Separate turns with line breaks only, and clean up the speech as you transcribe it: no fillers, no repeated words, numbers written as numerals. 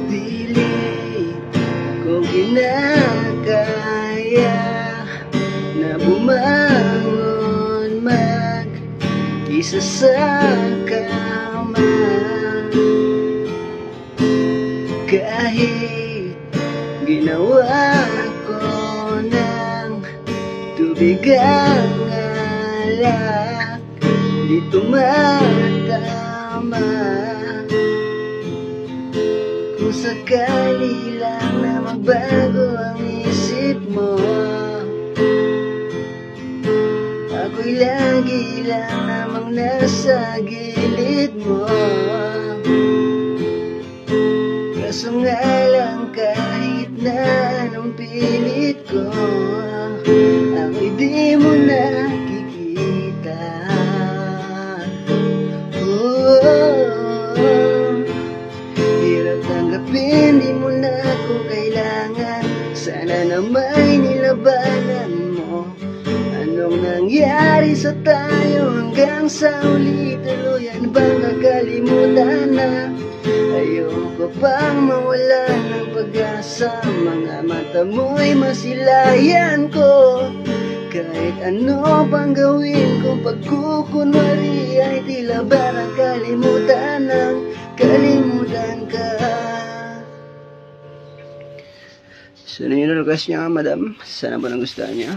Dili ko ginakaya na bumangon mag-isa sa kama, kahit ginawa ko ng tubig ang alak, di tumatama. Kung sakali lang na magbago ang isip mo, ako'y lagi lang namang nasa gilid mo. Kaso nga lang kahit na anong pilit ko, ako'y di mo nakikita. Hirap tanggapin, di mo na ako kailangan. Sana na may nilabanan mo. Anong nangyari sa tayo hanggang sa uli? Tuluyan bang nakalimutan na? Ayoko pang mawala ng pag-asa. Mga mata mo'y masilayan ko. Kahit ano pang gawin kong pagkukunwari, ay tila ba nakalimutan ng kalimutan ka. So, yun yung request niya, madam. Sana po nagustuhan niya.